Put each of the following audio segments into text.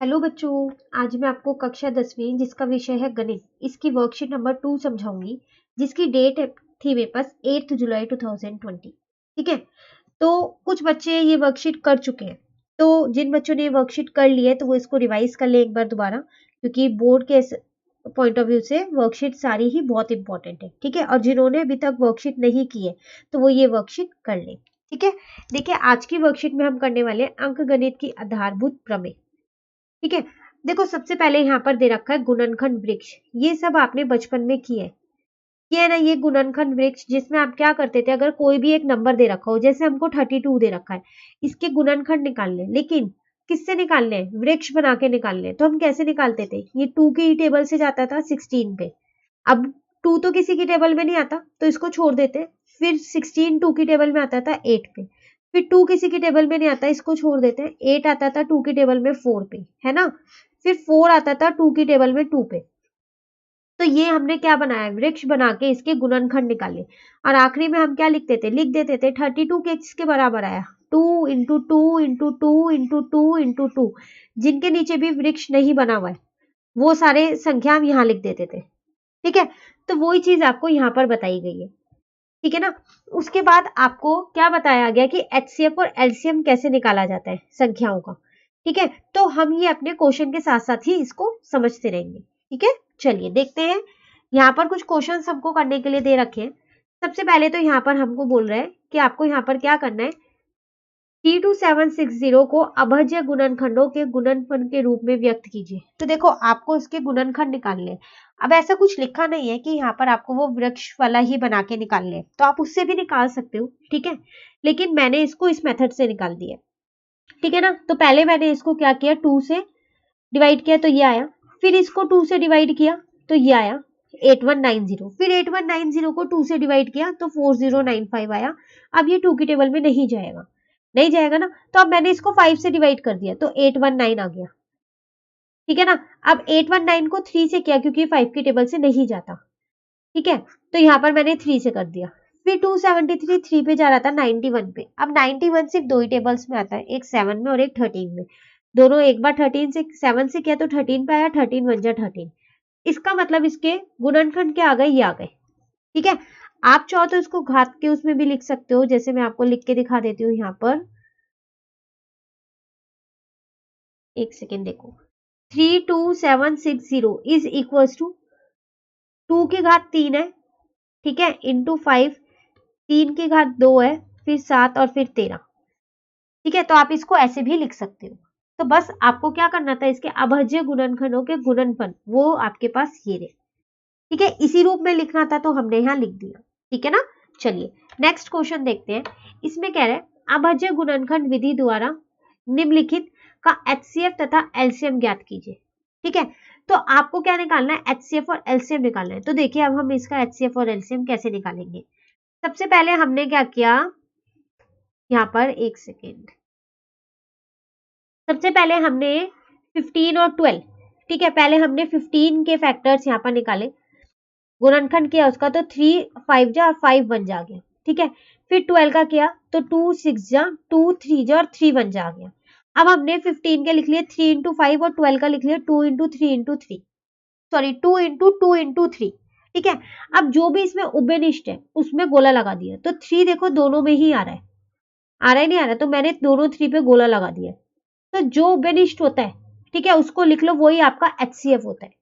Hello बच्चों। आज मैं आपको कक्षा 10वीं जिसका विषय है गणित, इसकी वर्कशीट नंबर 2 समझाऊंगी, जिसकी डेट थी मेरे पास 8 जुलाई 2020। ठीक है, तो कुछ बच्चे ये वर्कशीट कर चुके हैं, तो जिन बच्चों ने ये वर्कशीट कर ली है तो वो इसको रिवाइज कर ले एक बार दोबारा, क्योंकि बोर्ड के पॉइंट ऑफ व्यू से वर्कशीट सारी ही बहुत इंपॉर्टेंट है। ठीक है, और जिन्होंने अभी तक वर्कशीट नहीं की है तो वो ये वर्कशीट कर ले। ठीक है, देखिए आज की वर्कशीट में हम करने वाले हैं अंक गणित की आधारभूत प्रमेय। ठीक है, देखो सबसे पहले यहाँ पर दे रखा है गुणनखंड वृक्ष। ये सब आपने बचपन में किया है, ये है ना, ये गुणनखंड वृक्ष जिसमें आप क्या करते थे, अगर कोई भी एक नंबर दे रखा हो, जैसे हमको 32 दे रखा है, इसके गुणनखंड निकालने, लेकिन किससे निकालने हैं, वृक्ष बना के निकालने हैं। तो हम कैसे निकालते थे, ये 2 की टेबल से जाता था 16 पे। अब 2 तो किसी की टेबल में नहीं आता तो इसको छोड़ देते, फिर 16 2 की टेबल में आता था 8 पे, फिर 2 किसी की टेबल में नहीं आता, इसको छोड़ देते हैं, 8 आता था 2 की टेबल में 4 पे, है ना, फिर 4 आता था 2 की टेबल में 2 पे। तो ये हमने क्या बनाया, वृक्ष बना के इसके गुणनखंड निकाले, और आखिरी में हम क्या लिखते थे, लिख देते थे 32 के किसके बराबर आया, 2 इंटू 2 इंटू 2 इंटू 2 इंटू 2। जिनके नीचे भी वृक्ष नहीं बना हुआ है वो सारे संख्या हम यहाँ लिख देते थे। ठीक है, तो वही चीज आपको यहाँ पर बताई गई है। ठीक है ना, उसके बाद आपको क्या बताया गया कि एचसीएफ और एलसीएम कैसे निकाला जाता है संख्याओं का। ठीक है, तो हम ये अपने क्वेश्चन के साथ साथ ही इसको समझते रहेंगे। ठीक है, चलिए देखते हैं। यहाँ पर कुछ क्वेश्चन हमको करने के लिए दे रखे हैं। सबसे पहले तो यहाँ पर हमको बोल रहे हैं कि आपको यहाँ पर क्या करना है, 32760 को अभाज्य गुणनखंडों के गुणनफल के रूप में व्यक्त कीजिए। तो देखो आपको इसके गुणनखंड निकालने हैं। अब ऐसा कुछ लिखा नहीं है कि यहाँ पर आपको वो वृक्ष वाला ही बना के निकालने हैं, तो आप उससे भी निकाल सकते हो। ठीक है, लेकिन मैंने इसको इस मेथड से निकाल दिया। ठीक है ना, तो पहले मैंने इसको क्या किया, 2 से डिवाइड किया तो ये आया, फिर इसको 2 से डिवाइड किया तो ये आया 8190, फिर 8190 को 2 से डिवाइड किया तो 4095 आया। अब ये 2 की टेबल में नहीं जाएगा, नहीं जाएगा ना, तो अब मैंने इसको 5 से डिवाइड कर दिया तो 819 आ गया। ठीक है ना, अब 819 को 3 से किया क्योंकि 5 की टेबल से नहीं जाता। ठीक है, तो यहाँ पर मैंने 3 से कर दिया, फिर 273 3 पे जा रहा था 91 पे। अब 91 सिर्फ दो ही टेबल्स में आता है, एक 7 में और एक 13 में। दोनों एक बार 13 से 7 से किया तो 13 पे आया, 13 1 जा 13। इसका मतलब इसके गुणनखंड क्या आ गए, ये आ गए। ठीक है, आप चाहो तो इसको घात के उसमें भी लिख सकते हो, जैसे मैं आपको लिख के दिखा देती हूँ यहाँ पर, एक सेकेंड देखो, 32760 इज इक्वल टू 2 की घात 3 है, ठीक है, इंटू 5, 3 की घात 2 है, फिर 7 और फिर 13। ठीक है, तो आप इसको ऐसे भी लिख सकते हो। तो बस आपको क्या करना था, इसके अभाज्य गुणनखंडों के गुणनफल वो आपके पास ये रहे। ठीक है, इसी रूप में लिखना था तो हमने यहाँ लिख दिया। ठीक है ना, चलिए नेक्स्ट क्वेश्चन देखते हैं। इसमें कह रहे हैं अभाज्य गुणनखंड विधि द्वारा निम्नलिखित का एचसीएफ तथा एलसीएम ज्ञात कीजिए। ठीक है, तो आपको क्या निकालना है, एचसीएफ और एलसीएम निकालना है। तो देखिए अब हम इसका एचसीएफ और एलसीएम कैसे निकालेंगे। सबसे पहले हमने क्या किया, यहाँ पर एक सेकेंड, सबसे पहले हमने 15 और 12, ठीक है, पहले हमने 15 के फैक्टर्स यहाँ पर निकाले, गुणनखंड किया उसका तो 3 5 जा और 5 1 जा गया। ठीक है, फिर 12 का किया तो 2 6 जा, 2 3 जा और 3 1 जा गया। अब हमने 15 के लिख लिए 3 इंटू 5 और 12 का लिख लिया 2 into 3 into 3, sorry 2 into 2 into 3। ठीक है, अब जो भी इसमें उभयनिष्ठ है उसमें गोला लगा दिया, तो 3 देखो दोनों में ही आ रहा है, आ रहा है नहीं आ रहा है, तो मैंने दोनों 3 पे गोला लगा दिया। तो जो उभयनिष्ठ होता है, ठीक है, उसको लिख लो, वही आपका एचसीएफ होता है।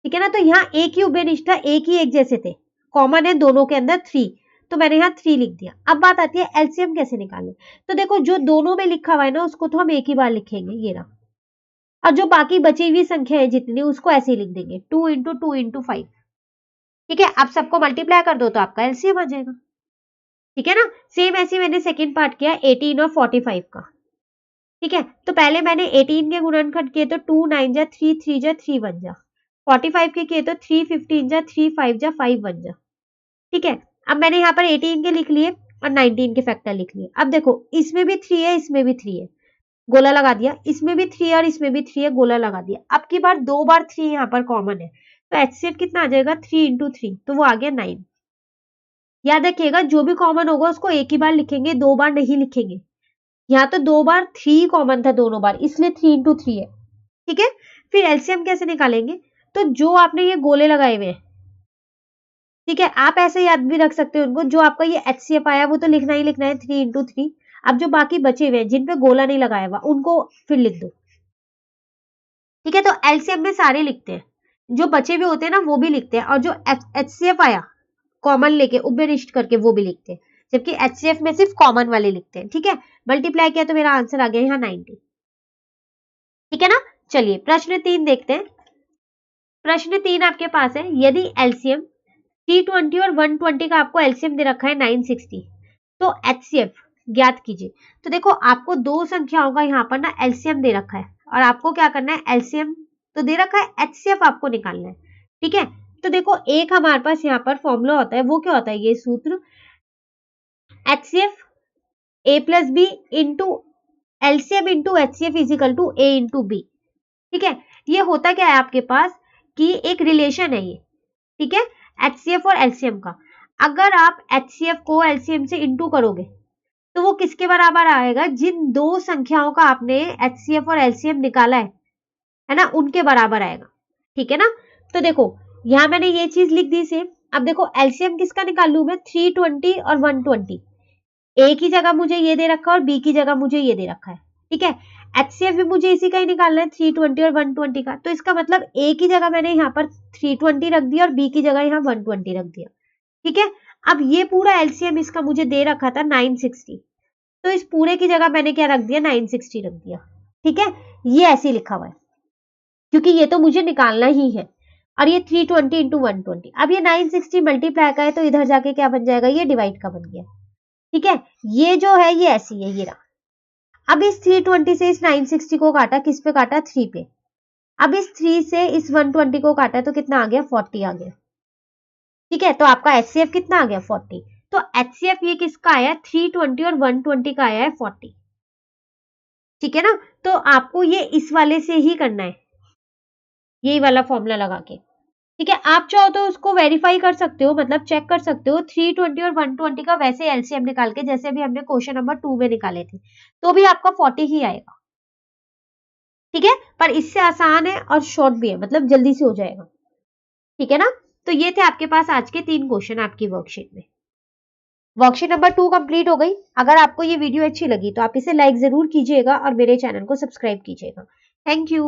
ठीक है ना, तो यहाँ एक ही उभयनिष्ठ था, एक ही एक जैसे थे, कॉमन है दोनों के अंदर 3, तो मैंने यहाँ 3 लिख दिया। अब बात आती है एलसीएम कैसे निकालें। तो देखो जो दोनों में लिखा हुआ है ना उसको तो हम एक ही बार लिखेंगे, ये रहा, और जो बाकी बची हुई संख्या है जितनी उसको ऐसे ही लिख देंगे 2 इंटू 2 इंटू 5। ठीक है, आप सबको मल्टीप्लाई कर दो तो आपका एलसीएम आ जाएगा। ठीक है ना, सेम ऐसे मैंने सेकेंड पार्ट किया 18 और 45 का। ठीक है, तो पहले मैंने 18 के गुणनखंड किए तो 2 9 जा 3 3 जा 3 1 जा, 45 के किए तो 3 15 जा 3 5 जा 5 1 जा। ठीक है, अब मैंने यहाँ पर 18 के लिख लिए और 19 के फैक्टर लिख लिए। अब देखो इसमें भी 3 है, इसमें भी 3 है, गोला लगा दिया, इसमें भी 3 है और इसमें भी 3 है, गोला लगा दिया। अब की बार 2 बार 3 यहाँ पर कॉमन है, तो एचसीएफ कितना आ जाएगा, 3 इंटू 3, तो वो आ गया 9। याद रखिएगा जो भी कॉमन होगा उसको एक ही बार लिखेंगे, 2 बार नहीं लिखेंगे। यहाँ तो 2 बार 3 कॉमन था दोनों बार, इसलिए 3 into 3 है। ठीक है, फिर एलसीएम कैसे निकालेंगे, तो जो आपने ये गोले लगाए हुए हैं, ठीक है, आप ऐसे याद भी रख सकते हो उनको, जो आपका ये एचसीएफ आया वो तो लिखना ही लिखना है 3 into 3। अब जो बाकी बचे हुए हैं जिन पे गोला नहीं लगाया हुआ उनको फिर लिख दो। ठीक है, तो एलसीएम में सारे लिखते हैं, जो बचे हुए होते हैं ना वो भी लिखते हैं, और जो एचसीएफ आया कॉमन लेके उबेरिस्ट करके वो भी लिखते हैं, जबकि एचसीएफ में सिर्फ कॉमन वाले लिखते हैं। ठीक है, मल्टीप्लाई किया तो मेरा आंसर आ गया यहाँ 90। ठीक है ना, चलिए प्रश्न 3 देखते हैं। प्रश्न 3 आपके पास है, यदि एलसीएम 320 और 120 का आपको एलसीएम दे रखा है 960, तो एचसीएफ ज्ञात कीजिए। तो देखो आपको दो संख्याओं का यहाँ पर ना एलसीएम दे रखा है, और आपको क्या करना है, एलसीएम तो दे रखा है, एचसीएफ आपको निकालना है। ठीक है, तो देखो एक हमारे पास यहाँ पर फॉर्मूला होता है, वो क्या होता है, ये सूत्र HCF A plus B into LCM into HCF is equal to A into B. ठीक है, ये होता क्या है आपके पास कि एक रिलेशन है ये, ठीक है, एचसीएफ और एलसीएम का। अगर आप एचसीएफ को एलसीएम से इंटू करोगे तो वो किसके बराबर आएगा, जिन दो संख्याओं का आपने एचसीएफ और एलसीएम निकाला है ना, उनके बराबर आएगा। ठीक है ना, तो देखो यहां मैंने ये चीज लिख दी सेम। अब देखो एलसीएम किसका निकाल लू मैं, 320 और 120। ए की जगह मुझे ये दे रखा है और बी की जगह मुझे ये दे रखा है। ठीक है, एचसीएफ भी मुझे इसी का ही निकालना है, 320 और 120 का। तो इसका मतलब ए की जगह मैंने यहाँ पर 320 रख दिया और बी की जगह यहाँ 120 रख दिया। ठीक है, अब ये पूरा एलसीएम इसका मुझे दे रखा था 960, तो इस पूरे की जगह मैंने क्या रख दिया, 960 रख दिया। ठीक है, ये ऐसे लिखा हुआ है क्योंकि ये तो मुझे निकालना ही है, और ये 320 इंटू 120। अब ये 960 मल्टीप्लाई का है तो इधर जाके क्या बन जाएगा, ये डिवाइड का बन गया। ठीक है, ये जो है ये ऐसी है, ये रहा। अब इस 320 से इस 960 को काटा, किस पे काटा, 3 पे। अब इस 3 से इस 120 को काटा तो कितना आ गया, 40 आ गया। ठीक है, तो आपका एचसीएफ कितना आ गया, 40। तो एचसीएफ ये किसका आया, 320 और 120 का आया है 40। ठीक है ना, तो आपको ये इस वाले से ही करना है, यही वाला फॉर्मूला लगा के। ठीक है, आप चाहो तो उसको वेरीफाई कर सकते हो, मतलब चेक कर सकते हो 320 और 120 का वैसे एलसीएम निकाल के, जैसे भी हमने क्वेश्चन नंबर 2 में निकाले थे, तो भी आपका 40 ही आएगा। ठीक है, पर इससे आसान है और शॉर्ट भी है, मतलब जल्दी से हो जाएगा। ठीक है ना, तो ये थे आपके पास आज के 3 क्वेश्चन आपकी वर्कशीट में। वर्कशीट नंबर 2 कंप्लीट हो गई। अगर आपको ये वीडियो अच्छी लगी तो आप इसे लाइक जरूर कीजिएगा और मेरे चैनल को सब्सक्राइब कीजिएगा। Thank you.